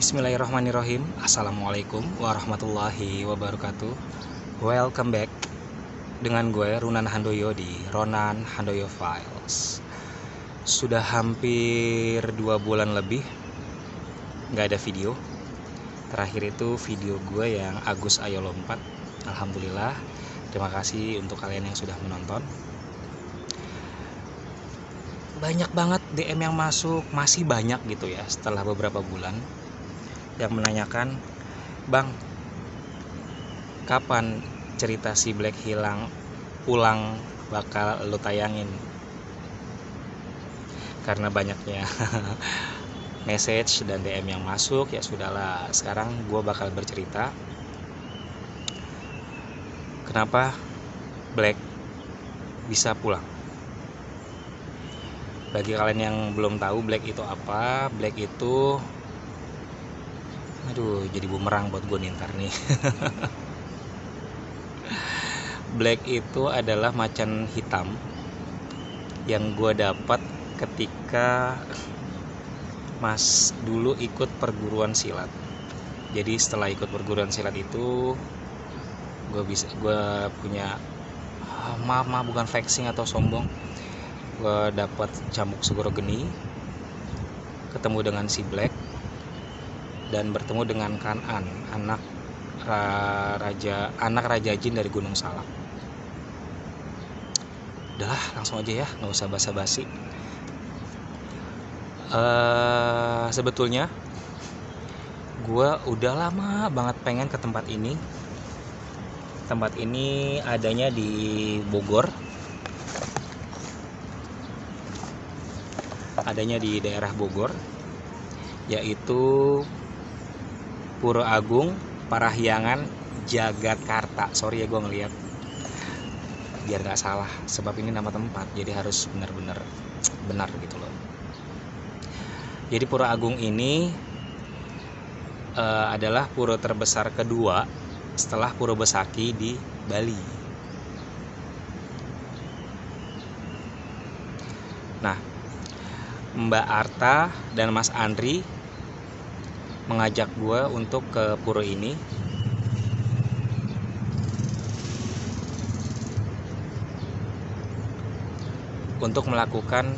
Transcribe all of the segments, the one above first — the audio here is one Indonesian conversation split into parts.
Bismillahirrahmanirrahim. Assalamualaikum warahmatullahi wabarakatuh. Welcome back dengan gue Runan Handoyo di Ronan Handoyo Files. Sudah hampir 2 bulan lebih gak ada video. Terakhir itu video gue yang Agus Ayo Lompat. Alhamdulillah. Terima kasih untuk kalian yang sudah menonton. Banyak banget DM yang masuk, masih banyak gitu ya setelah beberapa bulan, yang menanyakan, "Bang, kapan cerita si Black hilang ulang bakal lu tayangin?" Karena banyaknya message dan DM yang masuk, ya sudahlah, sekarang gue bakal bercerita kenapa Black bisa pulang. Bagi kalian yang belum tahu Black itu apa, Black itu jadi bumerang buat gue nih ntar nih. Black itu adalah macan hitam yang gue dapat ketika dulu ikut perguruan silat. Jadi setelah ikut perguruan silat itu gue punya maaf bukan flexing atau sombong, gue dapat cambuk segoro geni, ketemu dengan si Black, dan bertemu dengan Kanan, anak raja jin dari Gunung Salak. Udahlah, langsung aja ya, nggak usah basa-basi. Sebetulnya gue udah lama banget pengen ke tempat ini. Tempat ini adanya di Bogor, adanya di daerah Bogor, yaitu Pura Agung Parahyangan Jagakarta. Sorry ya gue ngeliat biar gak salah, sebab ini nama tempat, jadi harus benar-benar benar gitu loh. Jadi Pura Agung ini adalah pura terbesar kedua setelah Pura Besaki di Bali. Nah, Mbak Arta dan Mas Andri mengajak gue untuk ke pura ini untuk melakukan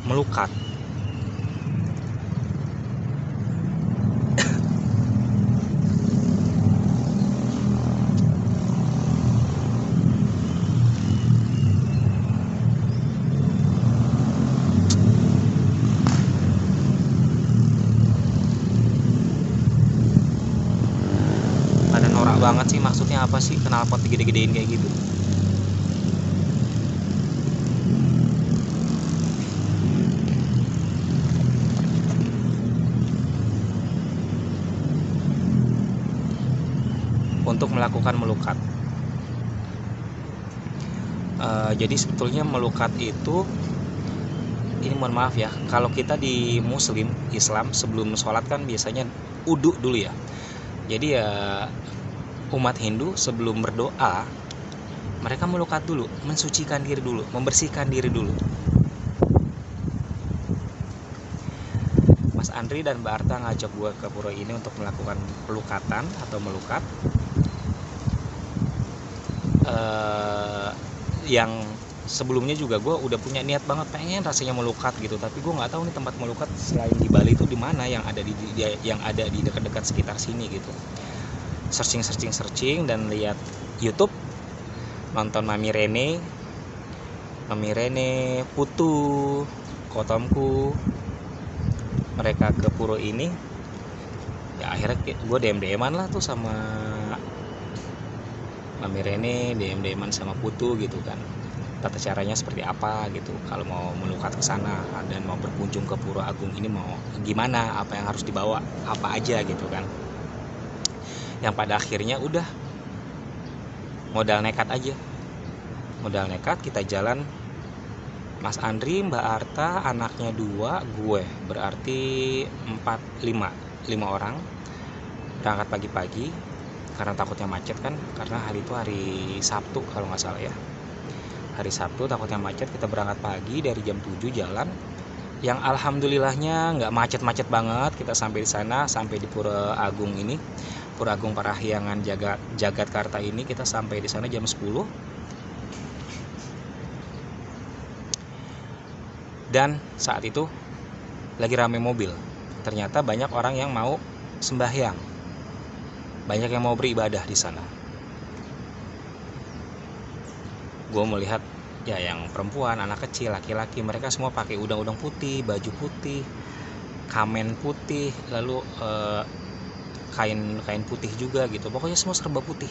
melukat. Norak banget sih, maksudnya apa sih knalpot digede-gedein kayak gitu? Untuk melakukan melukat. Jadi sebetulnya melukat itu, ini mohon maaf ya, kalau kita di Islam sebelum sholat kan biasanya uduk dulu ya. Jadi ya umat Hindu sebelum berdoa mereka melukat dulu, mensucikan diri dulu, membersihkan diri dulu. Mas Andri dan Mbak Arta ngajak gue ke pura ini untuk melakukan pelukatan atau melukat. Yang sebelumnya juga gue udah punya niat banget pengen rasanya melukat gitu, tapi gue nggak tahu nih tempat melukat selain di Bali itu di mana yang ada di dekat-dekat sekitar sini gitu. Searching dan lihat YouTube, nonton Mami Rene, Putu, Kotomku, mereka ke pura ini. Ya akhirnya gue DM-an lah tuh sama Mami Rene, DM-an sama Putu gitu kan. Tata caranya seperti apa gitu kalau mau melukat ke sana dan mau berkunjung ke Pura Agung ini, mau gimana, apa yang harus dibawa, apa aja gitu kan. Yang pada akhirnya udah modal nekat kita jalan. Mas Andri, Mbak Arta, anaknya 2, gue berarti 5 orang berangkat pagi-pagi karena takutnya macet kan, karena hari itu hari Sabtu kalau nggak salah ya. Hari Sabtu takutnya macet, kita berangkat pagi dari jam 7 jalan yang alhamdulillahnya nggak macet-macet banget. Kita sampai di sana, sampai di Pura Agung ini, Pura Agung Parahyangan Jagatkarta ini. Kita sampai di sana jam 10. Dan saat itu lagi rame mobil. Ternyata banyak orang yang mau sembahyang, banyak yang mau beribadah di sana. Gue melihat ya yang perempuan, anak kecil, laki-laki, mereka semua pakai udang-udang putih, baju putih, kamen putih, lalu kain putih juga gitu. Pokoknya semua serba putih,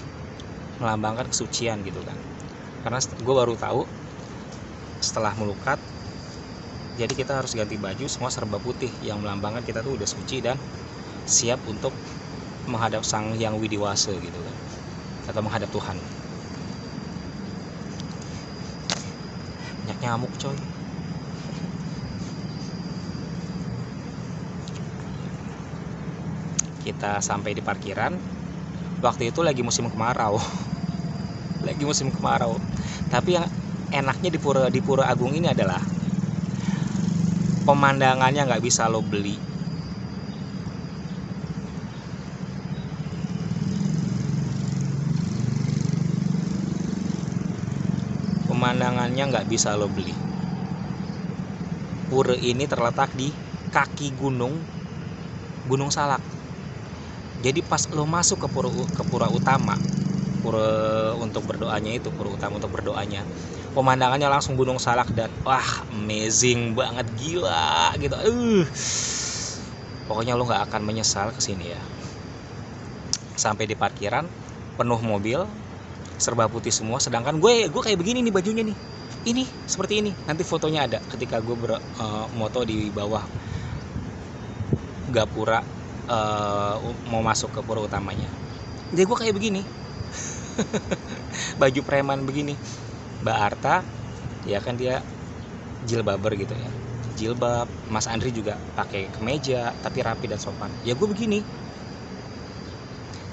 melambangkan kesucian gitu kan. Karena gue baru tahu setelah melukat, jadi kita harus ganti baju semua serba putih yang melambangkan kita tuh udah suci dan siap untuk menghadap Sang Yang Widiwasa gitu kan, atau menghadap Tuhan. Banyak nyamuk coy. Kita sampai di parkiran. Waktu itu lagi musim kemarau. Lagi musim kemarau. Tapi yang enaknya di Pura Agung ini adalah pemandangannya nggak bisa lo beli. Pemandangannya nggak bisa lo beli. Pura ini terletak di kaki Gunung Salak. Jadi pas lo masuk ke pura utama, pura untuk berdoanya itu, pura utama untuk berdoanya, pemandangannya langsung Gunung Salak dan wah amazing banget, gila gitu. Pokoknya lo nggak akan menyesal kesini ya. Sampai di parkiran penuh mobil, serba putih semua, sedangkan gue kayak begini nih bajunya nih, ini seperti ini. Nanti fotonya ada ketika gue moto di bawah gapura mau masuk ke pura utamanya. Jadi gue kayak begini. Baju preman begini. Mbak Arta ya kan dia jilbaber gitu ya, jilbab. Mas Andri juga pakai kemeja tapi rapi dan sopan. Ya gue begini.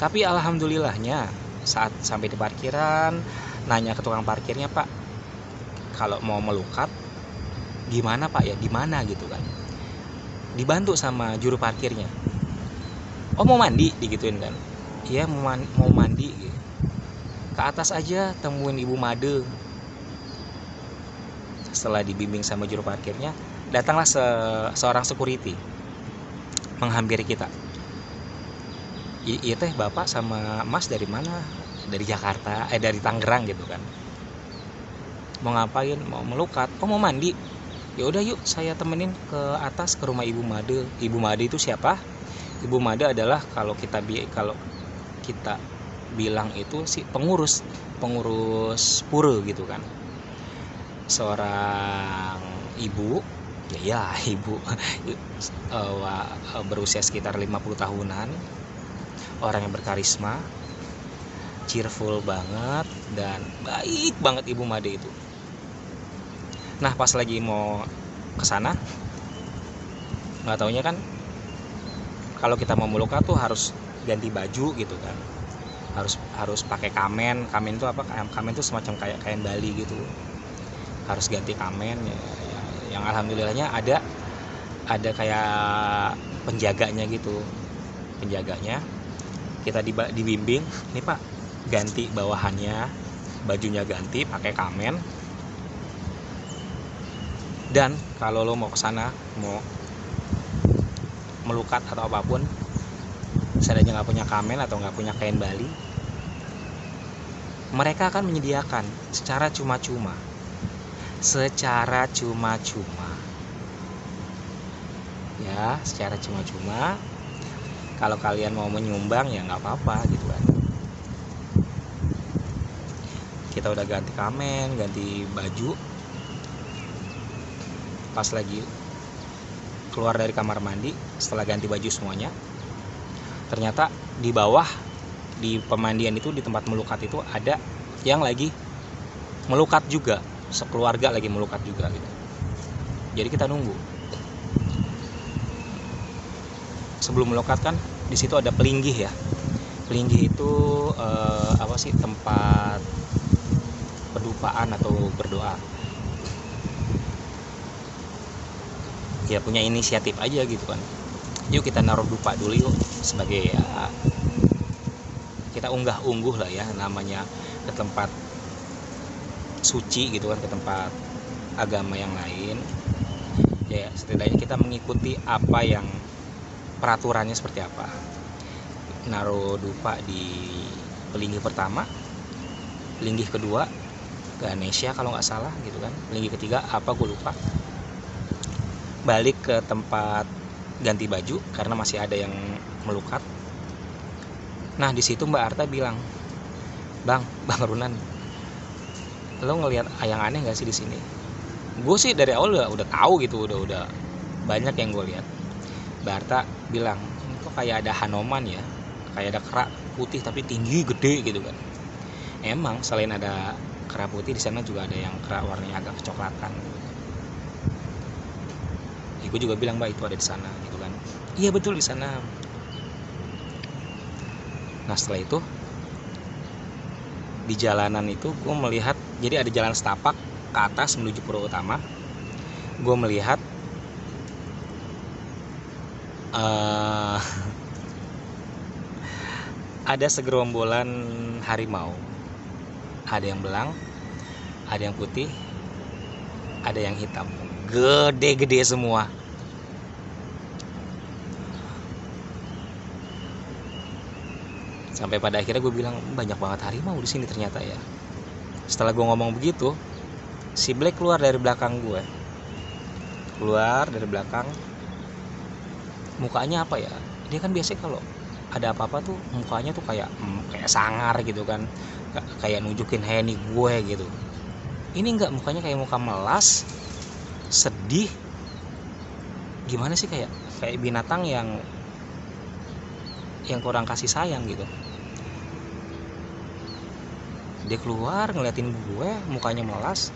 Tapi alhamdulillahnya saat sampai di parkiran, nanya ke tukang parkirnya, Pak, kalau mau melukat gimana Pak ya, di mana gitu kan. Dibantu sama juru parkirnya. Oh mau mandi, digituin kan. Iya mau mandi gitu. Ke atas aja temuin Ibu Made. Setelah dibimbing sama juru parkirnya, datanglah seorang security menghampiri kita. Iya teh Bapak sama Mas dari mana? Dari Jakarta, dari Tangerang gitu kan. Mau ngapain? Mau melukat? Oh mau mandi. Ya udah yuk saya temenin ke atas ke rumah Ibu Made. Ibu Made itu siapa? Ibu Made adalah kalau kita bilang itu si pengurus pura gitu kan. Seorang ibu, ya ibu berusia sekitar 50 tahunan. Orang yang berkarisma, cheerful banget dan baik banget Ibu Made itu. Nah pas lagi mau kesana, nggak taunya kan kalau kita mau melukat tuh harus ganti baju gitu kan, harus pakai kamen. Kamen itu apa? Kamen itu semacam kayak kain Bali gitu, harus ganti kamen ya. Yang alhamdulillahnya ada kayak penjaganya gitu, penjaganya. Kita dibimbing, nih Pak, ganti bawahannya, bajunya ganti, pakai kamen. Dan kalau lo mau kesana, mau melukat atau apapun, seandainya nggak punya kamen atau nggak punya kain Bali, mereka akan menyediakan secara cuma-cuma. Ya, secara cuma-cuma. Kalau kalian mau menyumbang ya nggak apa-apa gitu kan. Kita udah ganti kamen, ganti baju. Pas lagi keluar dari kamar mandi, setelah ganti baju semuanya, ternyata di bawah di pemandian itu, di tempat melukat itu ada yang lagi melukat juga, sekeluarga lagi melukat juga gitu. Jadi kita nunggu. Sebelum melukat kan di situ ada pelinggih ya. Pelinggih itu tempat pedupaan atau berdoa. ya punya inisiatif aja gitu kan. Yuk kita naruh dupa dulu yuk, sebagai ya, kita unggah-ungguh lah ya, namanya ke tempat suci gitu kan, ke tempat agama yang lain. Ya setidaknya kita mengikuti apa yang peraturannya seperti apa. Naruh dupa di pelinggih pertama, pelinggih kedua Ganesha kalau nggak salah gitu kan, pelinggih ketiga apa gue lupa. Balik ke tempat ganti baju karena masih ada yang melukat. Nah di situ Mbak Arta bilang, Bang Runan, lo ngelihat yang aneh nggak sih di sini? Gue sih dari awal udah tahu gitu, udah banyak yang gue lihat. Mbak Arta bilang, kok kayak ada Hanoman ya, kayak ada kera putih tapi tinggi gede gitu kan. Emang selain ada kera putih di sana juga ada yang kera warnanya agak kecoklatan. Ya, gue juga bilang, Mbak itu ada di sana gitu kan. Iya betul di sana. Nah setelah itu di jalanan itu gue melihat, jadi ada jalan setapak ke atas menuju Pura Utama. Gue melihat ada segerombolan harimau. Ada yang belang, ada yang putih, ada yang hitam, gede-gede semua. Sampai pada akhirnya gue bilang, banyak banget harimau di sini ternyata ya. Setelah gue ngomong begitu, si Black keluar dari belakang gue. Keluar dari belakang. Mukanya apa ya? Dia kan biasanya kalau ada apa-apa tuh mukanya tuh kayak sangar gitu kan. Kayak nunjukin, "Hey nih gue" gitu. Ini enggak, mukanya kayak muka melas, sedih. Gimana sih, kayak binatang yang kurang kasih sayang gitu. Dia keluar ngeliatin gue, mukanya melas,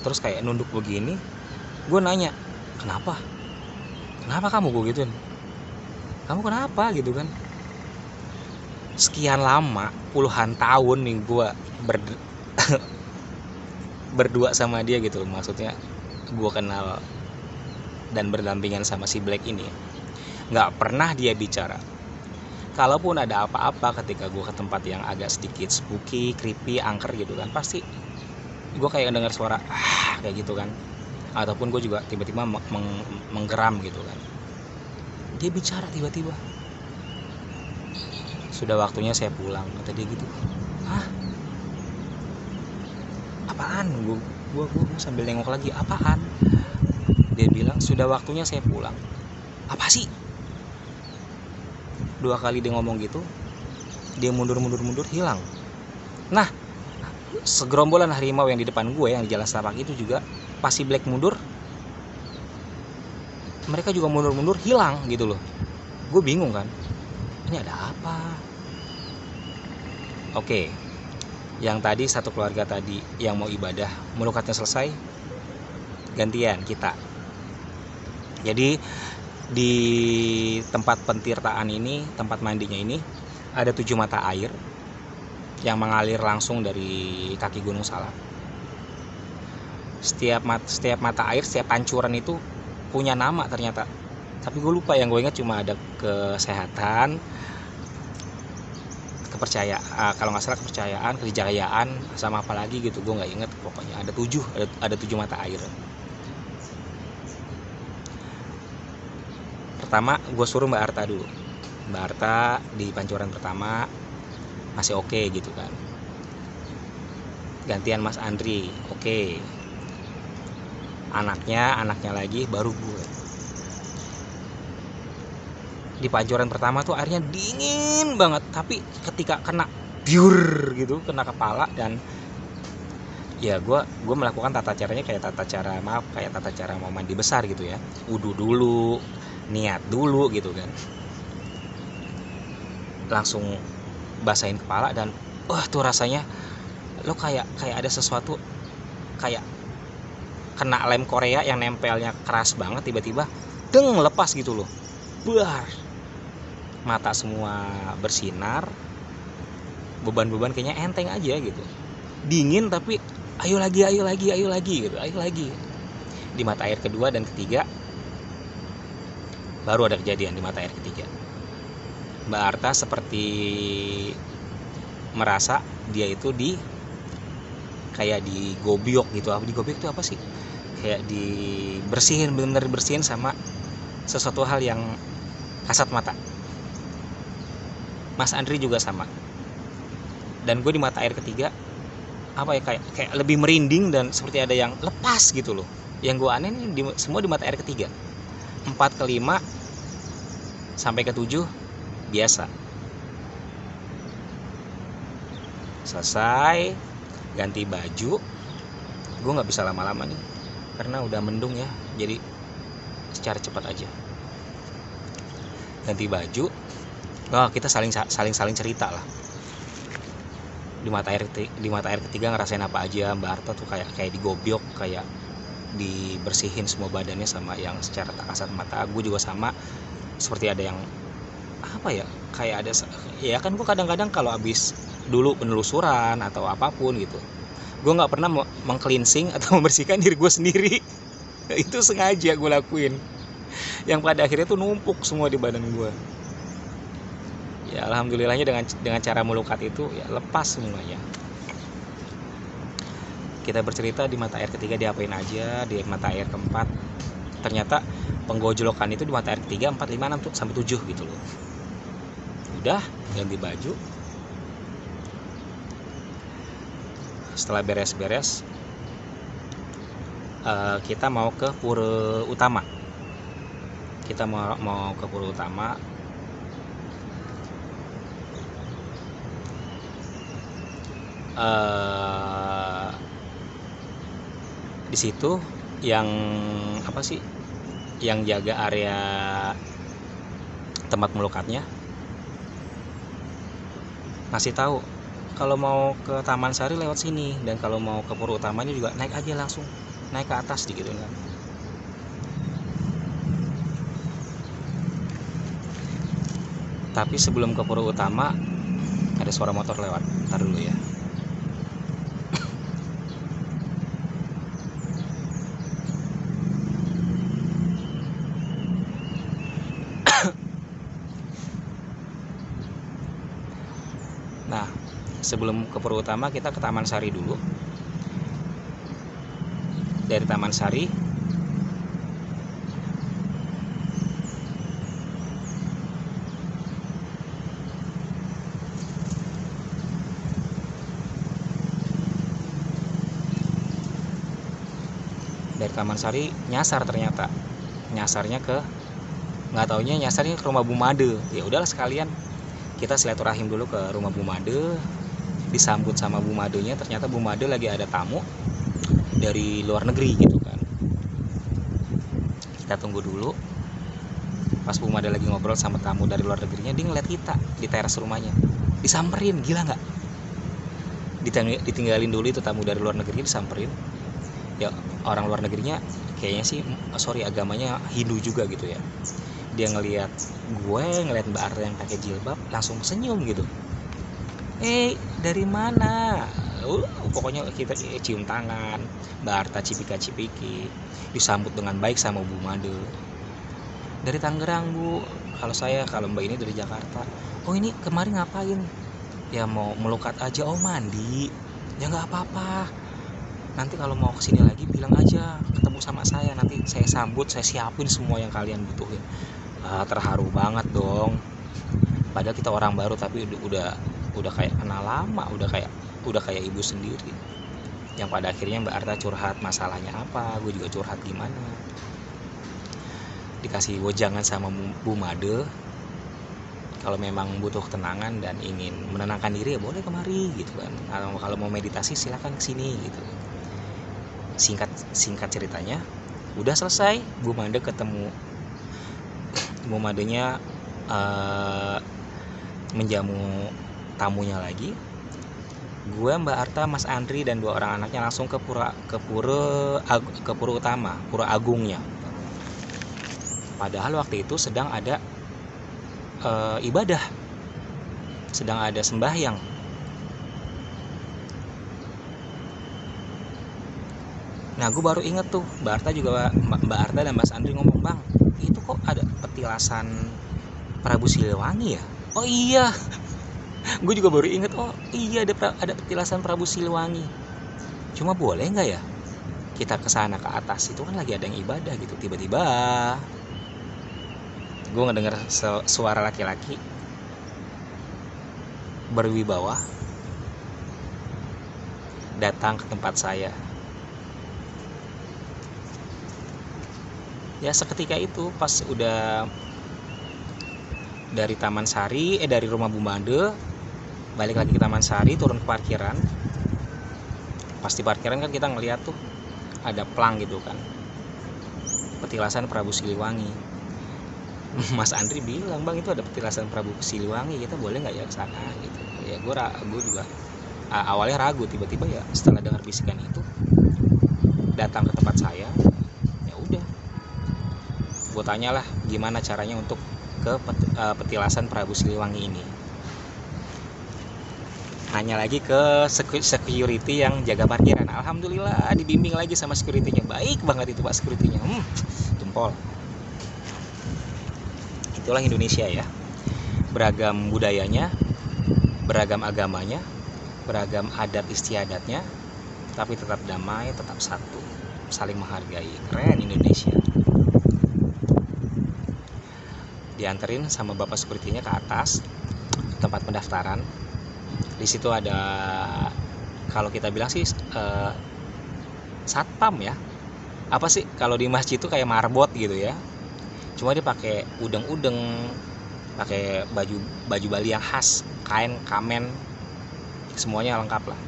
terus kayak nunduk begini. Gue nanya, kenapa kamu? Gue gituin, kamu kenapa gitu kan. Sekian lama, puluhan tahun nih gue berdua sama dia gitu. Maksudnya gue kenal dan berdampingan sama si Black ini, gak pernah dia bicara. Kalaupun ada apa-apa ketika gue ke tempat yang agak sedikit spooky, creepy, angker gitu kan, pasti gue kayak dengar suara kayak gitu kan. Ataupun gue juga tiba-tiba menggeram gitu kan. Dia bicara tiba-tiba, "Sudah waktunya saya pulang," kata dia gitu. Hah? Apaan? Gue sambil nengok lagi, apaan? Dia bilang, "Sudah waktunya saya pulang." Apa sih? 2 kali dia ngomong gitu, dia mundur hilang. Nah segerombolan harimau yang di depan gue yang di jalan setapak itu juga pas si Black mundur, mereka juga mundur hilang gitu loh. Gue bingung kan, ini ada apa? Oke, yang tadi satu keluarga tadi yang mau ibadah, melukatnya selesai, gantian kita. Jadi di tempat pentirtaan ini, tempat mandinya ini, ada 7 mata air yang mengalir langsung dari kaki Gunung Salak. Setiap mata air, setiap pancuran itu punya nama ternyata. Tapi gue lupa, yang gue ingat cuma ada kesehatan, kepercayaan, kalau nggak salah kepercayaan, kejayaan, sama apa lagi gitu, gue nggak ingat. Pokoknya ada 7 mata air. Pertama gue suruh Mbak Arta dulu. Mbak Arta di pancuran pertama masih oke gitu kan. Gantian Mas Andri, oke. Anaknya lagi, baru gue. Di pancuran pertama tuh airnya dingin banget, tapi ketika kena biur gitu, kena kepala, dan ya gue melakukan tata caranya kayak tata cara mau mandi besar gitu ya. Wudu dulu, niat dulu gitu kan, langsung basahin kepala, dan tuh rasanya lo kayak ada sesuatu, kayak kena lem Korea yang nempelnya keras banget, tiba-tiba lepas gitu loh. Buar, mata semua bersinar, beban kayaknya enteng aja gitu, dingin tapi ayo lagi gitu, ayo lagi. Di mata air kedua dan ketiga baru ada kejadian di mata air ketiga. Mbak Arta seperti merasa dia itu kayak digobiok gitu. Apa digobiok itu apa sih? Kayak dibersihin, benar-benar dibersihin sama sesuatu hal yang kasat mata. Mas Andri juga sama. Dan gue di mata air ketiga apa ya, kayak lebih merinding dan seperti ada yang lepas gitu loh. Yang gue aneh nih semua di mata air ketiga. 4 ke 5 sampai ke 7 biasa. Selesai, ganti baju. Gue nggak bisa lama-lama nih karena udah mendung ya, jadi secara cepat aja ganti baju. Kita saling cerita lah. Di mata air ketiga ngerasain apa aja. Mbak Arta tuh kayak digobiok, kayak dibersihin semua badannya sama yang secara tak kasat mata. Gue juga sama, seperti ada yang apa ya, kayak ada ya kan. Gue kadang-kadang kalau abis dulu penelusuran atau apapun gitu, gue nggak pernah meng-cleansing atau membersihkan diri gue sendiri. Itu sengaja gue lakuin, yang pada akhirnya tuh numpuk semua di badan gue. Ya alhamdulillahnya dengan cara melukat itu ya lepas semuanya. Kita bercerita di mata air ketiga diapain aja. Di mata air keempat ternyata penggojlokan itu di mata air ketiga 4, 5, 6 sampai 7 gitu loh. Udah ganti baju. Setelah beres-beres, kita mau ke pura utama. Kita mau ke pura utama. Di situ yang apa sih, yang jaga area tempat melukatnya ngasih tahu kalau mau ke Taman Sari lewat sini, dan kalau mau ke pura utamanya juga naik aja, langsung naik ke atas gitu kan. Tapi sebelum ke pura utama ada suara motor lewat. Ntar dulu ya. Nah, sebelum ke pura utama kita ke Taman Sari dulu. Dari Taman Sari nyasar, ternyata nyasarnya ke, nggak taunya nyasarnya ke rumah Bu Made. Ya udahlah, sekalian kita silaturahim dulu ke rumah Bu Made. Disambut sama Bu Madenya, ternyata Bu Made lagi ada tamu dari luar negeri gitu kan. Kita tunggu dulu. Pas Bu Made lagi ngobrol sama tamu dari luar negerinya, dia ngeliat kita di teras rumahnya. Disamperin, gila nggak? Ditinggalin dulu itu tamu dari luar negeri, disamperin. Ya orang luar negerinya kayaknya sih, agamanya Hindu juga gitu ya. Dia ngelihat Mbak Arta yang pakai jilbab, langsung senyum gitu. Dari mana? Pokoknya kita cium tangan. Mbak Arta cipika-cipiki, disambut dengan baik sama Bu Made. Dari Tangerang, Bu. Kalau Mbak ini dari Jakarta. Oh, ini kemarin ngapain? Ya mau melukat aja. Oh, mandi. Ya nggak apa-apa. Nanti kalau mau kesini lagi bilang aja, ketemu sama saya, nanti saya sambut, saya siapin semua yang kalian butuhin. Terharu banget dong. Padahal kita orang baru, tapi udah kayak kenal lama, udah kayak ibu sendiri. Yang pada akhirnya Mbak Arta curhat masalahnya apa, gue juga curhat gimana. Dikasih wejangan sama Bu Made, kalau memang butuh ketenangan dan ingin menenangkan diri ya boleh kemari gitu kan. Kalau mau meditasi silakan kesini gitu. Singkat ceritanya, udah selesai. Bu Made ketemu, Bu Madenya menjamu tamunya lagi. Gue, Mbak Arta, Mas Andri dan 2 orang anaknya langsung ke pura utama, pura agungnya. Padahal waktu itu sedang ada ibadah, sedang ada sembahyang. Nah, gue baru inget tuh, Mbak Arta dan Mas Andri ngomong, "Bang, itu kok ada petilasan Prabu Siliwangi ya? Oh iya, gue juga baru inget. Oh iya, ada petilasan Prabu Siliwangi. Cuma boleh nggak ya kita ke sana ke atas? Itu kan lagi ada yang ibadah gitu. Tiba-tiba gue ngedenger suara laki-laki berwibawa datang ke tempat saya. Ya seketika itu pas udah dari Taman Sari, dari rumah Bumade balik lagi ke Taman Sari, turun ke parkiran. Pas di parkiran kan kita ngeliat tuh ada plang gitu kan, petilasan Prabu Siliwangi. Mas Andri bilang, bang itu ada petilasan Prabu Siliwangi, kita boleh nggak ya ke sana gitu. Ya gue juga awalnya ragu, tiba-tiba ya setelah dengar bisikan itu datang ke tempat saya. Ya udah, gue tanyalah gimana caranya untuk ke petilasan Prabu Siliwangi ini. Nanya lagi ke security yang jaga parkiran. Alhamdulillah dibimbing lagi sama securitynya, baik banget itu pak securitynya. Jempol. Itulah Indonesia ya, beragam budayanya, beragam agamanya, beragam adat istiadatnya, tapi tetap damai, tetap satu, saling menghargai. Keren Indonesia. Dianterin sama bapak securitynya ke atas tempat pendaftaran. Di situ ada, kalau kita bilang sih satpam ya. Apa sih kalau di masjid itu kayak marbot gitu ya. Cuma dia pakai udeng-udeng, pakai baju Bali yang khas, kain kamen, semuanya lengkap lah.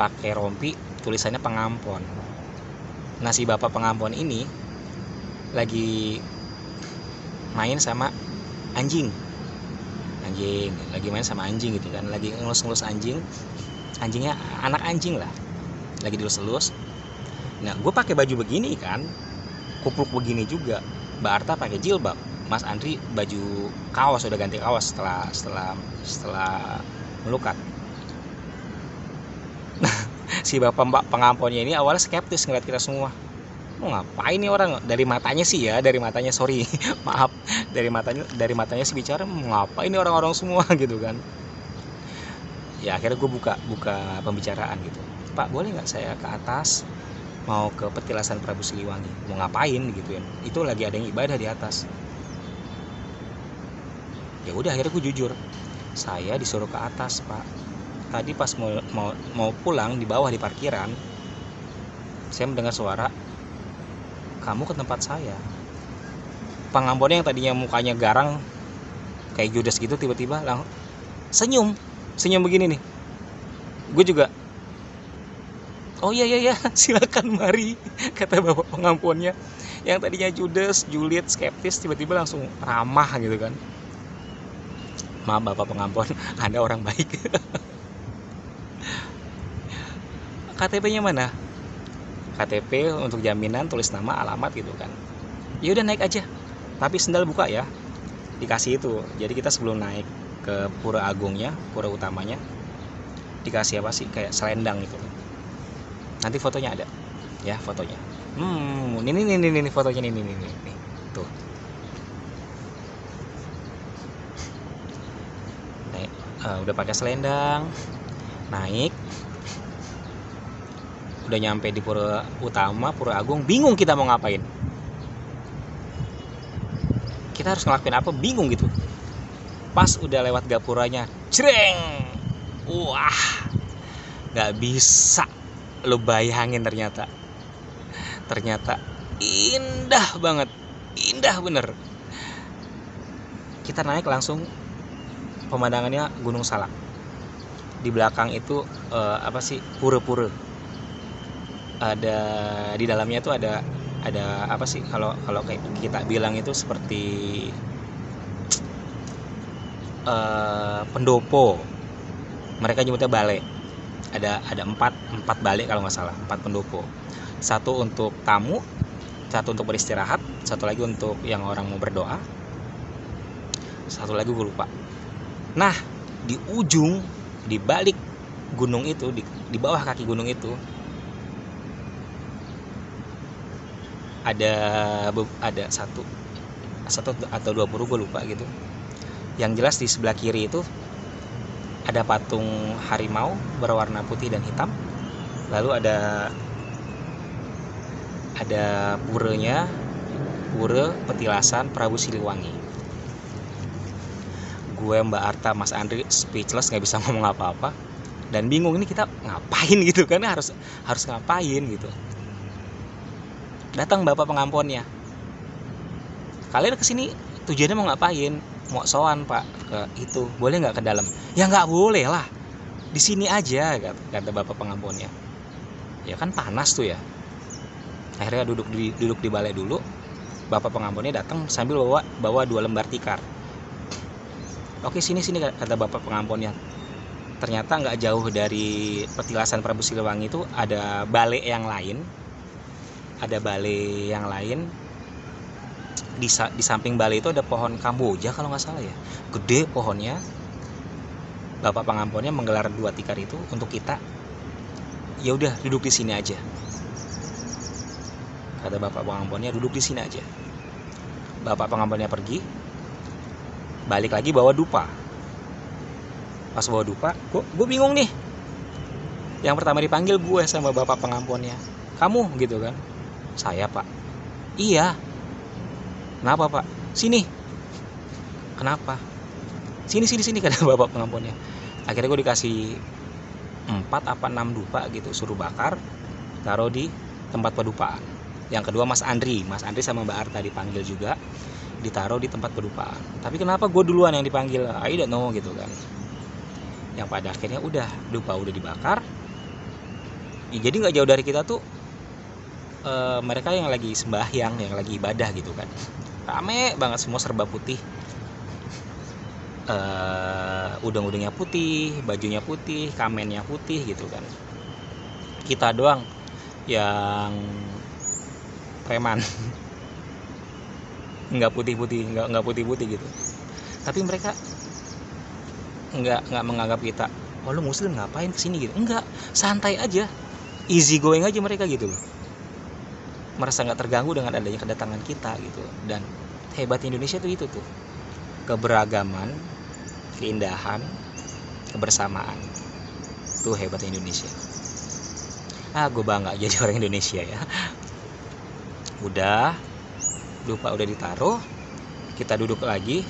Pakai rompi, tulisannya pengampon. Nah si bapak pengampon ini lagi main sama anjing, lagi main sama anjing gitu kan, lagi ngelus-ngelus anjingnya anak anjing lah, lagi dilus-elus. Nah gue pakai baju begini kan, kupluk begini juga, Mbak Arta pakai jilbab, Mas Andri baju kaos, udah ganti kaos setelah melukat. Nah si bapak pengampunnya ini awalnya skeptis ngeliat kita semua. Mau ngapain nih orang, dari matanya sih ya, dari matanya sorry maaf, dari matanya sih bicara mau ngapain nih orang-orang semua gitu kan. Ya akhirnya gue buka pembicaraan gitu, Pak boleh nggak saya ke atas, mau ke petilasan Prabu Siliwangi. Mau ngapain gitu ya, itu lagi ada yang ibadah di atas. Ya udah akhirnya gue jujur, saya disuruh ke atas pak, tadi pas mau pulang di bawah di parkiran, saya mendengar suara kamu ke tempat saya. Pengampunnya yang tadinya mukanya garang kayak Judas gitu, tiba-tiba langsung senyum begini nih. Gue juga, oh iya silakan mari, kata bapak pengampunnya yang tadinya Judas, julid, skeptis, tiba-tiba langsung ramah gitu kan. Maaf bapak pengampun, Anda orang baik. KTP-nya mana? KTP untuk jaminan, tulis nama, alamat gitu kan. Ya udah naik aja, tapi sendal buka ya, dikasih itu. Jadi kita sebelum naik ke pura agungnya, pura utamanya, dikasih apa sih, kayak selendang gitu. Nanti fotonya ada ya, fotonya. Ini fotonya nih tuh. Naik, udah pakai selendang, naik. Udah nyampe di pura utama, pura agung, bingung kita mau ngapain. Kita harus ngelakuin apa, bingung gitu. Pas udah lewat gapuranya, jreng, wah, nggak bisa lo bayangin, ternyata indah banget, indah bener. Kita naik langsung, pemandangannya Gunung Salak. Di belakang itu apa sih, pura-pura. Ada di dalamnya tuh ada apa sih, kalau kayak kita bilang itu seperti pendopo, mereka nyebutnya balai. Ada empat balai kalau nggak salah, 4 pendopo. Satu untuk tamu, satu untuk beristirahat, satu lagi untuk yang orang mau berdoa, satu lagi gue lupa. Nah di ujung, di balik gunung itu, di bawah kaki gunung itu, ada satu atau dua puru, gue lupa gitu. Yang jelas di sebelah kiri itu ada patung harimau berwarna putih dan hitam. Lalu ada pura petilasan Prabu Siliwangi. Gue, Mbak Arta, Mas Andri speechless, nggak bisa ngomong apa-apa dan bingung ini kita ngapain gitu kan, harus ngapain gitu. Datang Bapak Pengampunnya. Kalian kesini tujuannya mau ngapain? Mau sowan Pak ke itu, boleh nggak ke dalam? Ya nggak boleh lah, di sini aja kata Bapak Pengampunnya. Ya kan panas tuh ya. Akhirnya duduk di balai dulu. Bapak Pengampunnya datang sambil bawa 2 lembar tikar. Oke, sini kata Bapak Pengampunnya. Ternyata nggak jauh dari petilasan Prabu Siliwangi itu ada balai yang lain. Di samping balai itu ada pohon Kamboja kalau nggak salah ya, gede pohonnya. Bapak Pengampunnya menggelar 2 tikar itu untuk kita. Ya udah, duduk di sini aja, kata Bapak Pengampunnya, duduk di sini aja. Bapak Pengampunnya pergi, balik lagi bawa dupa. Pas bawa dupa, gue bingung nih. Yang pertama dipanggil gue sama Bapak Pengampunnya. Kamu gitu kan? Saya Pak. Iya. Kenapa Pak? Sini. Kenapa? Sini kata Bapak Pengampunnya. Akhirnya gue dikasih 4 apa 6 dupa gitu, suruh bakar, taruh di tempat pedupaan. Yang kedua Mas Andri sama Mbak Arta dipanggil juga, ditaruh di tempat pedupaan. Tapi kenapa gue duluan yang dipanggil? I don't know gitu kan. Yang pada akhirnya udah dupa udah dibakar. Ya, jadi nggak jauh dari kita tuh mereka yang lagi sembahyang, yang lagi ibadah gitu kan. Rame banget, semua serba putih. Udang-udangnya putih, bajunya putih, kamennya putih gitu kan. Kita doang yang preman. nggak putih gitu. Tapi mereka nggak menganggap kita, oh lu muslim ngapain kesini gitu. Enggak, santai aja, easy going aja mereka gitu loh. Merasa nggak terganggu dengan adanya kedatangan kita gitu. Dan hebat Indonesia tuh itu tuh, keberagaman, keindahan, kebersamaan. Tuh hebat Indonesia. Gue bangga jadi orang Indonesia ya. Udah, dupa udah ditaruh, kita duduk lagi,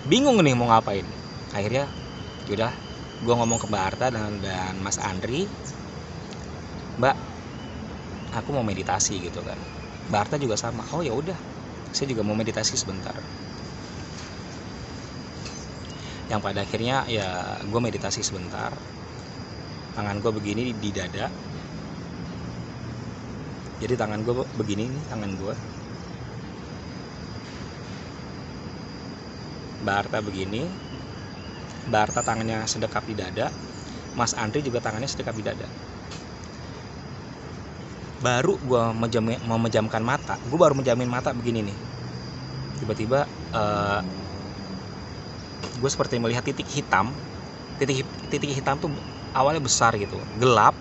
bingung nih mau ngapain. Akhirnya yaudah, gue ngomong ke Mbak Arta dan Mas Andri, Mbak, aku mau meditasi gitu kan. Mbak Arta juga sama. Oh ya udah, saya juga mau meditasi sebentar. Yang pada akhirnya ya gue meditasi sebentar. Tangan gue begini di dada. Jadi tangan gue begini nih, tangan gue. Mbak Arta begini. Mbak Arta tangannya sedekap di dada. Mas Andri juga tangannya sedekap di dada. Baru gue memejamkan mata. Gue baru menjamin mata begini nih. Tiba-tiba gue seperti melihat titik hitam. Titik hitam tuh awalnya besar gitu, gelap.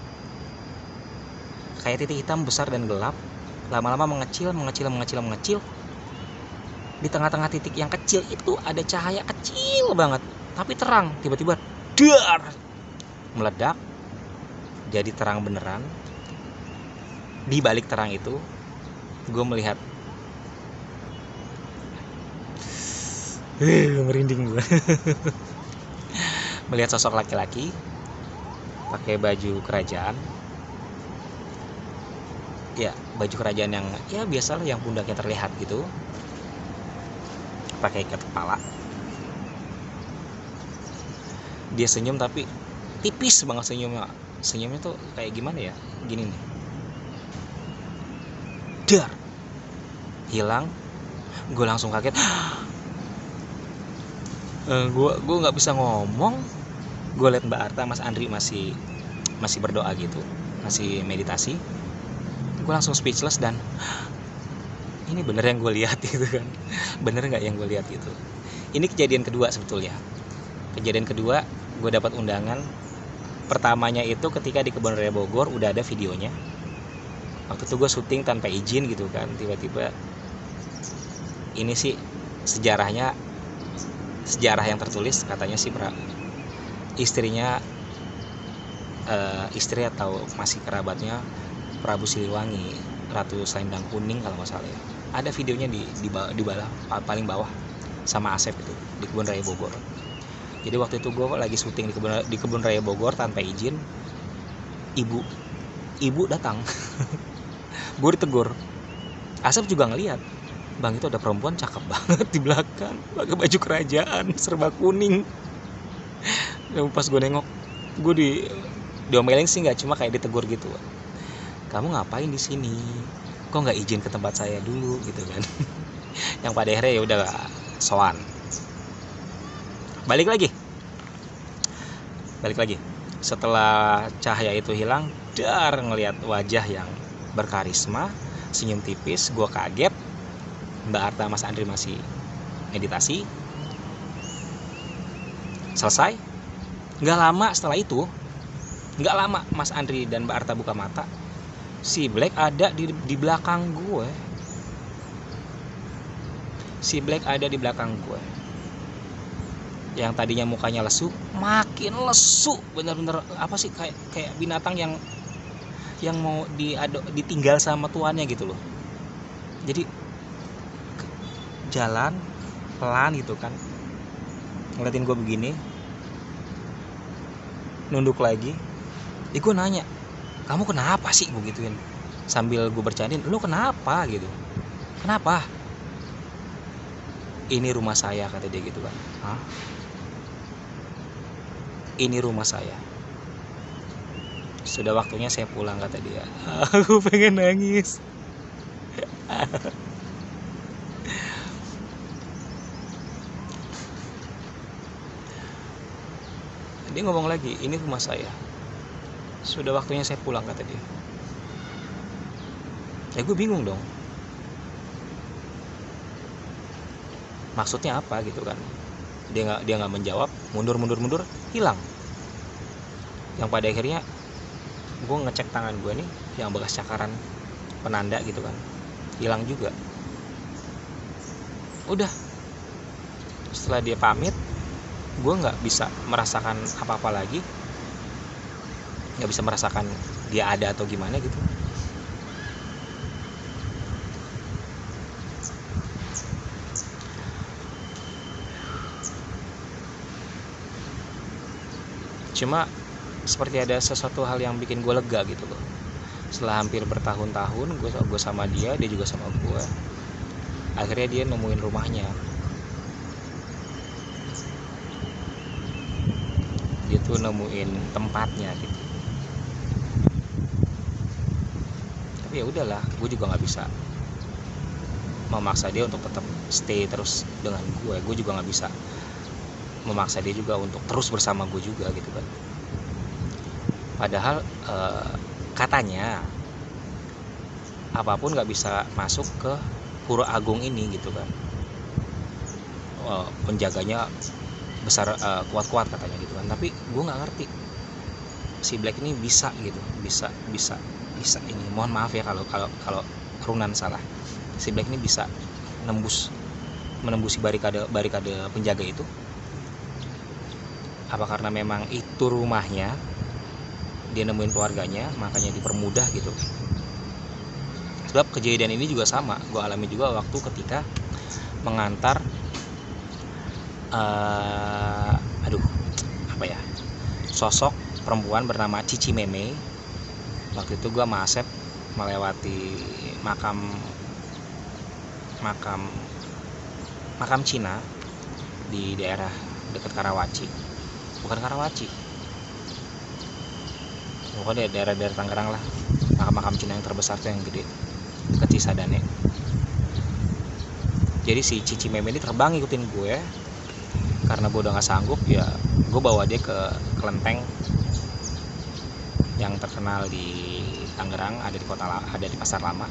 Kayak titik hitam besar dan gelap. Lama-lama mengecil. Di tengah-tengah titik yang kecil itu ada cahaya kecil banget, tapi terang. Tiba-tiba dar, meledak, jadi terang beneran. Di balik terang itu gue melihat merinding gue. Melihat sosok laki-laki pakai baju kerajaan. Ya, baju kerajaan yang ya biasalah, yang pundaknya terlihat gitu, pakai ikat kepala. Dia senyum tapi tipis banget senyumnya. Senyumnya tuh kayak gimana ya, gini nih, dar, hilang. Gue langsung kaget. Gue nggak bisa ngomong. Gue liat Mbak Arta, Mas Andri masih berdoa gitu, masih meditasi. Gue langsung speechless dan ini bener yang gue lihat gitu kan. Bener nggak yang gue lihat gitu. Ini kejadian kedua sebetulnya. Kejadian kedua gue dapat undangan. Pertamanya itu ketika di Kebun Raya Bogor, udah ada videonya. Waktu itu gue syuting tanpa izin gitu kan, tiba-tiba ini sih sejarah yang tertulis, katanya sih istrinya istri atau masih kerabatnya Prabu Siliwangi, Ratu Selendang Kuning kalau nggak salah ya. Ada videonya di bawah, paling bawah, sama Asep itu di Kebun Raya Bogor. Jadi waktu itu gue lagi syuting di Kebun Raya Bogor tanpa izin, ibu datang. Gue ditegur. Asep juga ngeliat, bang itu ada perempuan cakep banget di belakang, pakai baju kerajaan serba kuning. Dan pas gue nengok, gue diomelin sih nggak, cuma kayak ditegur gitu. Kamu ngapain di sini? Kok nggak izin ke tempat saya dulu gitu kan? Yang pada akhirnya ya udah sowan. Balik lagi. Setelah cahaya itu hilang, ngelihat wajah yang berkarisma, senyum tipis, gue kaget. Mbak Arta, Mas Andri masih meditasi. Selesai. Nggak lama setelah itu, Mas Andri dan Mbak Arta buka mata. Si Black ada di belakang gue. Yang tadinya mukanya lesu, makin lesu, bener-bener apa sih, kayak binatang yang mau ditinggal sama tuannya gitu loh. Jadi jalan pelan gitu kan, ngeliatin gue begini, nunduk lagi. Gue nanya, kamu kenapa sih, gue gituin sambil gue bercandain, lu kenapa gitu, kenapa? Ini rumah saya, kata dia gitu kan. Hah? Ini rumah saya, sudah waktunya saya pulang, kata dia. Aku pengen nangis. Dia ngomong lagi, ini rumah saya, sudah waktunya saya pulang, kata dia. Ya gue bingung dong, maksudnya apa gitu kan. Dia nggak menjawab, mundur, hilang. Yang pada akhirnya gue ngecek tangan gue nih, yang bekas cakaran penanda gitu kan, hilang juga. Udah, setelah dia pamit, gue nggak bisa merasakan apa-apa lagi, nggak bisa merasakan dia ada atau gimana gitu. Cuma seperti ada sesuatu hal yang bikin gue lega gitu loh. Setelah hampir bertahun-tahun gue sama dia juga sama gue, akhirnya dia nemuin rumahnya. Dia tuh nemuin tempatnya gitu. Tapi ya udahlah, gue juga nggak bisa memaksa dia untuk tetap stay terus dengan gue. Gue juga nggak bisa memaksa dia juga untuk terus bersama gue juga gitu kan. Padahal katanya apapun nggak bisa masuk ke Pura Agung ini gitu kan. Penjaganya besar, kuat-kuat katanya gitu kan. Tapi gue nggak ngerti si Black ini bisa gitu, bisa ini. Mohon maaf ya kalau Runan salah. Si Black ini bisa menembusi barikade penjaga itu. Apa karena memang itu rumahnya, dia nemuin keluarganya, makanya dipermudah gitu. Sebab kejadian ini juga sama, gue alami juga waktu ketika mengantar sosok perempuan bernama Cici Meme. Waktu itu gue sama Asep melewati makam Cina di daerah dekat Karawaci. Bukan Karawaci, pokoknya daerah Tangerang lah. Makam Cina yang terbesar tuh yang gede, dekat Cisadane. Jadi si Cici Meme ini terbang ngikutin gue, karena gue udah gak sanggup ya. Gue bawa dia ke kelenteng yang terkenal di Tangerang, ada di Pasar Lama.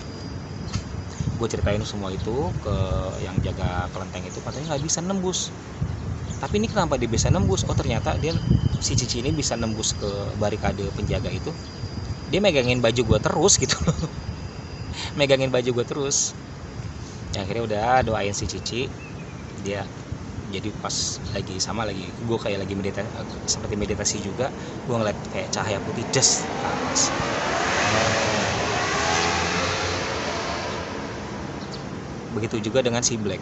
Gue ceritain semua itu ke yang jaga kelenteng itu, katanya nggak bisa nembus. Tapi ini kenapa dia bisa nembus? Oh ternyata si Cici ini bisa nembus ke barikade penjaga itu. Dia megangin baju gue terus gitu loh. megangin baju gue terus. Ya, akhirnya udah doain si Cici, dia jadi pas lagi gue kayak lagi meditasi, seperti meditasi juga, gue ngeliat kayak cahaya putih des ke atas. Begitu juga dengan si Black,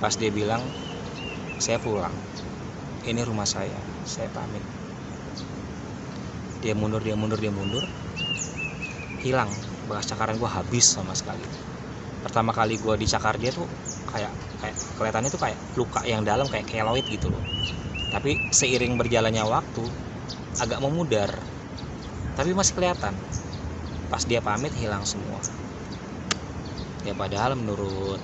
pas dia bilang saya pulang, ini rumah saya pamit. Dia mundur, hilang bekas cakaran gue, habis sama sekali. Pertama kali gue dicakar dia tuh kayak kelihatannya tuh kayak luka yang dalam, kayak keloid gitu loh. Tapi seiring berjalannya waktu agak memudar, tapi masih kelihatan. Pas dia pamit hilang semua. Ya padahal menurut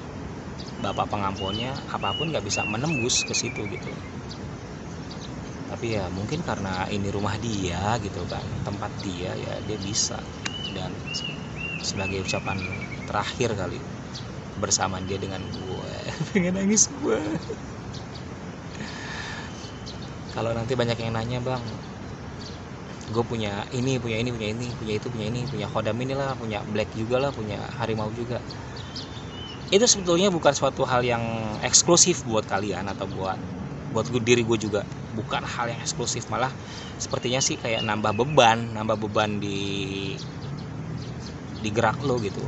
bapak pengampunnya apapun nggak bisa menembus ke situ gitu. Tapi ya mungkin karena ini rumah dia gitu kan, tempat dia, ya dia bisa. Dan sebagai ucapan terakhir kali bersamaan dia dengan gue, pengen nangis gue. Kalau nanti banyak yang nanya, bang, gue punya ini, punya itu, punya Khodam inilah, punya Black juga lah, punya harimau juga. Itu sebetulnya bukan suatu hal yang eksklusif buat kalian atau buat diri gue juga, bukan hal yang eksklusif, malah sepertinya sih kayak nambah beban di gerak lo gitu.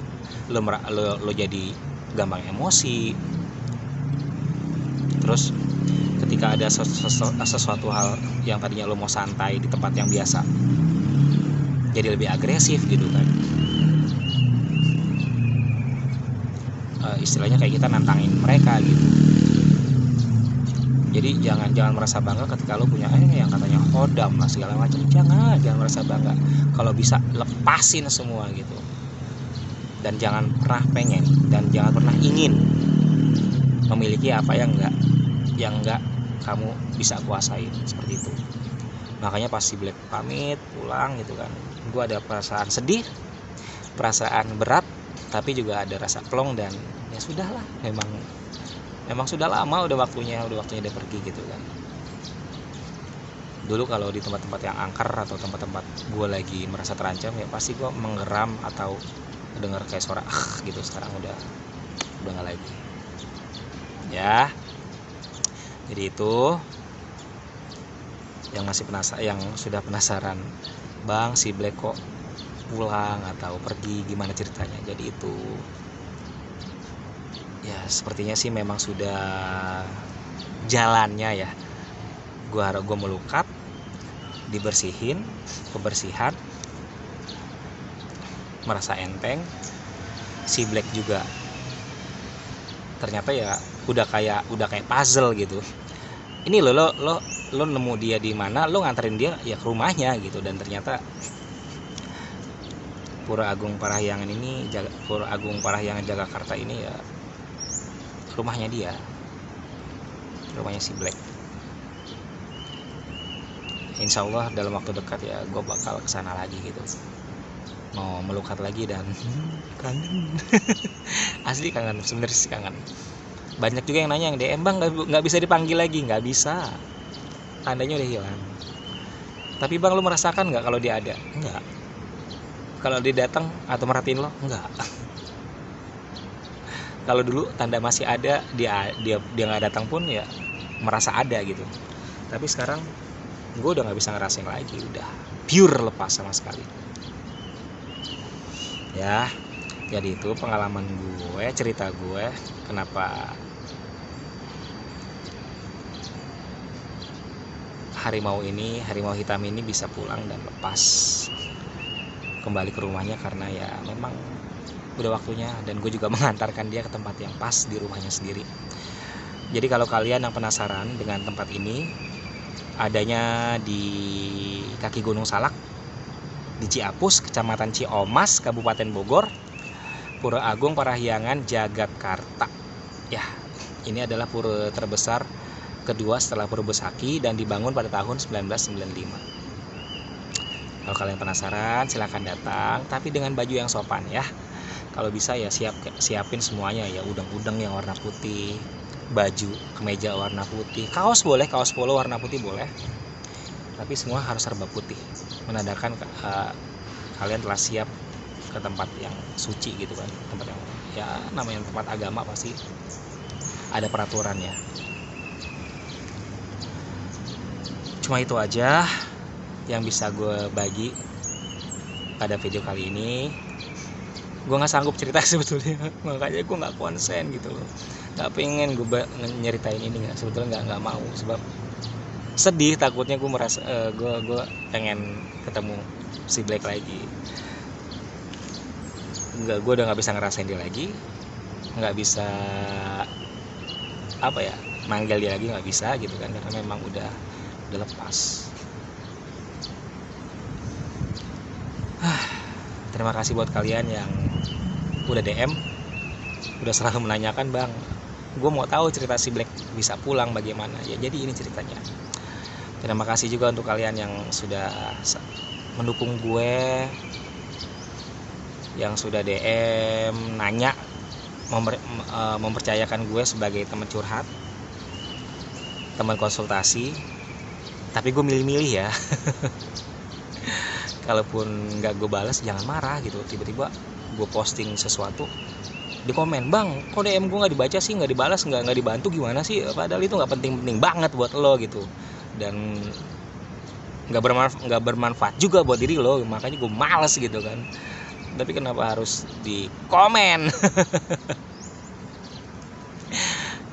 Lo jadi gampang emosi. Terus ketika ada sesuatu hal yang tadinya lo mau santai di tempat yang biasa, jadi lebih agresif gitu kan. Istilahnya kayak kita nantangin mereka gitu. Jadi jangan merasa bangga ketika lo punya yang katanya Khodam lah segala macam. Jangan merasa bangga. Kalau bisa lepasin semua gitu. Dan jangan pernah pengen dan jangan pernah ingin memiliki apa yang enggak kamu bisa kuasain, seperti itu. Makanya pas si Black pamit pulang gitu kan, gue ada perasaan sedih, perasaan berat, tapi juga ada rasa plong. Dan ya sudahlah, memang sudah lama, udah waktunya dia pergi gitu kan. Dulu kalau di tempat-tempat yang angker atau tempat-tempat gue lagi merasa terancam, ya pasti gue menggeram atau dengar kayak suara gitu. Sekarang udah nggak lagi ya. Jadi itu yang sudah penasaran, bang, si Black kok pulang atau pergi, gimana ceritanya. Jadi itu ya sepertinya sih memang sudah jalannya ya. Gue melukat, dibersihin, kebersihan, merasa enteng. Si Black juga ternyata ya udah kayak puzzle gitu. Ini lo nemu dia di mana, lo nganterin dia ya ke rumahnya gitu. Dan ternyata Pura Agung Parahyangan Jagakarta ini ya rumahnya dia, rumahnya si Black. Insya Allah dalam waktu dekat ya gue bakal kesana lagi gitu, mau melukat lagi dan kangen. Asli kangen, sebenarnya sih kangen. Banyak juga yang nanya, yang DM, bang nggak bisa dipanggil lagi. Nggak bisa, tandanya udah hilang. Tapi bang, lu merasakan nggak kalau dia ada? Enggak. Kalau dia datang atau merhatiin lo? Enggak. Kalau dulu tanda masih ada, dia nggak datang pun ya merasa ada gitu. Tapi sekarang gue udah nggak bisa ngerasain lagi, udah pure lepas sama sekali. Ya, jadi itu pengalaman gue, cerita gue, kenapa harimau hitam ini bisa pulang dan lepas kembali ke rumahnya, karena ya memang udah waktunya. Dan gue juga mengantarkan dia ke tempat yang pas di rumahnya sendiri. Jadi kalau kalian yang penasaran dengan tempat ini, adanya di kaki Gunung Salak di Ciapus, Kecamatan Ciomas, Kabupaten Bogor, Pura Agung Parahyangan Jagakarta. Ya, ini adalah pura terbesar kedua setelah Pura Besaki dan dibangun pada tahun 1995. Kalau kalian penasaran silakan datang, tapi dengan baju yang sopan ya. Kalau bisa ya siapin semuanya ya, udang-udang yang warna putih, baju kemeja warna putih, kaos boleh, kaos polo warna putih boleh. Tapi semua harus serba putih, menandakan kalian telah siap ke tempat yang suci gitu kan, tempat yang ya namanya tempat agama pasti ada peraturannya. Cuma itu aja yang bisa gue bagi pada video kali ini. Gue nggak sanggup cerita sebetulnya, makanya gue nggak konsen gitu loh, nggak pengen gue nyeritain ini, nggak, sebetulnya nggak mau, sebab sedih, takutnya gue merasa gue pengen ketemu si Black lagi. Gue udah nggak bisa ngerasain dia lagi, nggak bisa apa ya, manggil dia lagi nggak bisa gitu kan, karena memang udah lepas. Terima kasih buat kalian yang udah DM, udah selalu menanyakan, bang, gue mau tahu cerita si Black bisa pulang bagaimana ya. Jadi ini ceritanya. Terima kasih juga untuk kalian yang sudah mendukung gue, yang sudah DM nanya, mempercayakan gue sebagai teman curhat, teman konsultasi. Tapi gue milih-milih ya. Kalaupun nggak gue balas jangan marah gitu. Tiba-tiba gue posting sesuatu di komen, bang kok DM gue nggak dibaca sih, nggak dibalas, nggak dibantu, gimana sih, padahal itu nggak penting-penting banget buat lo gitu, dan nggak bermanfaat juga buat diri lo, makanya gue males gitu kan. Tapi kenapa harus di komen?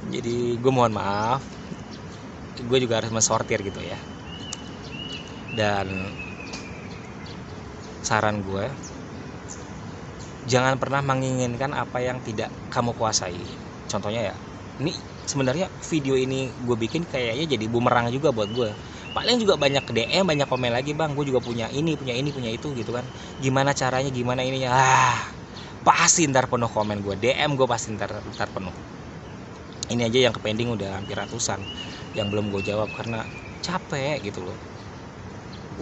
Jadi gue mohon maaf, gue juga harus mensortir gitu ya. Dan saran gue, jangan pernah menginginkan apa yang tidak kamu kuasai. Contohnya ya, ini sebenarnya video ini gue bikin kayaknya jadi bumerang juga buat gue. Paling juga banyak DM, banyak komen lagi, bang gue juga punya ini, punya itu gitu kan, gimana caranya, gimana ininya. Pasti ntar penuh komen gue, DM gue pasti ntar penuh. Ini aja yang kepending udah hampir ratusan yang belum gue jawab karena capek gitu loh.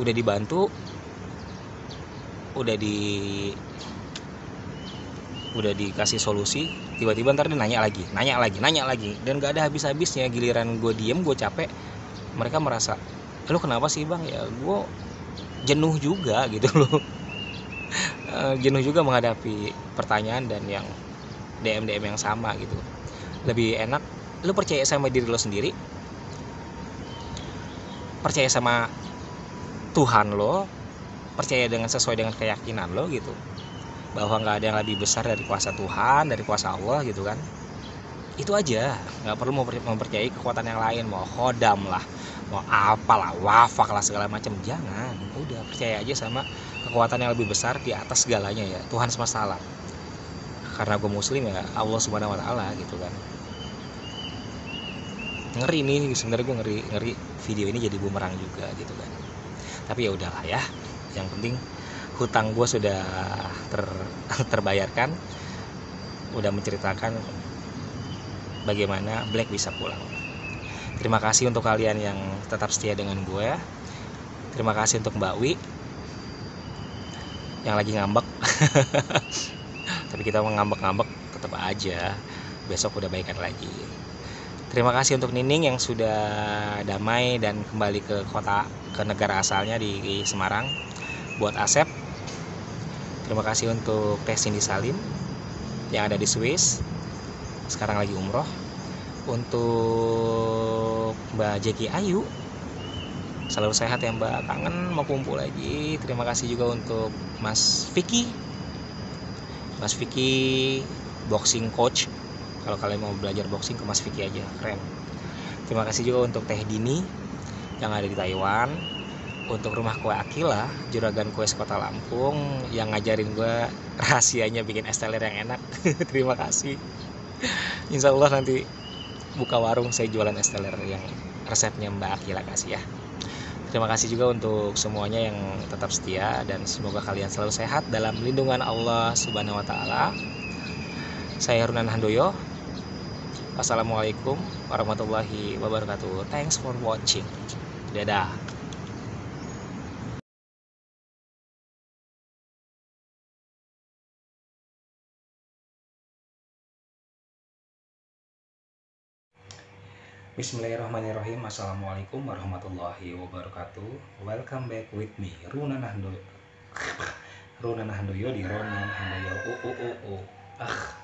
Udah dibantu, udah dikasih solusi, tiba-tiba ntar dia nanya lagi, dan gak ada habis-habisnya. Giliran gue diem, gue capek, mereka merasa, lu kenapa sih bang? Ya gue jenuh juga gitu loh. Jenuh juga menghadapi pertanyaan dan yang DM yang sama gitu. Lebih enak lu percaya sama diri lo sendiri, percaya sama Tuhan lo, percaya sesuai dengan keyakinan lo gitu, bahwa nggak ada yang lebih besar dari kuasa Tuhan, dari kuasa Allah gitu kan. Itu aja, nggak perlu mempercayai kekuatan yang lain, mau khodam lah, mau apalah, wafak lah, segala macam. Jangan, udah percaya aja sama kekuatan yang lebih besar di atas segalanya ya, Tuhan semesta alam. Karena gue muslim ya, Allah subhanahu wa ta'ala gitu kan. Ngeri nih sebenarnya, gue ngeri video ini jadi bumerang juga gitu kan. Tapi ya udahlah ya, yang penting hutang gue sudah terbayarkan, udah menceritakan bagaimana Black bisa pulang. Terima kasih untuk kalian yang tetap setia dengan gue. Terima kasih untuk Mbak Wi yang lagi ngambek. Tapi kita mau ngambek tetap aja, besok udah baikan lagi. Terima kasih untuk Nining yang sudah damai dan kembali ke negara asalnya di Semarang. Buat Asep, terima kasih untuk Teh Cindy Salim yang ada di Swiss, sekarang lagi umroh. Untuk Mbak Jeki Ayu, selalu sehat ya Mbak, kangen mau kumpul lagi. Terima kasih juga untuk Mas Vicky boxing coach. Kalau kalian mau belajar boxing ke Mas Vicky aja, keren. Terima kasih juga untuk Teh Dini yang ada di Taiwan. Untuk Rumah Kue Akila, juragan kue sekota Lampung, yang ngajarin gue rahasianya bikin es teler yang enak. Terima kasih. Insya Allah nanti buka warung saya jualan es teler yang resepnya Mbak Akila kasih ya. Terima kasih juga untuk semuanya yang tetap setia, dan semoga kalian selalu sehat dalam lindungan Allah subhanahu wa ta'ala. Saya Runan Handoyo. Wassalamualaikum warahmatullahi wabarakatuh. Thanks for watching. Dadah. Bismillahirrahmanirrahim. Assalamualaikum warahmatullahi wabarakatuh. Welcome back with me, Runan Handoyo. Ronan Handoyo di Ronan Handoyo. Oh.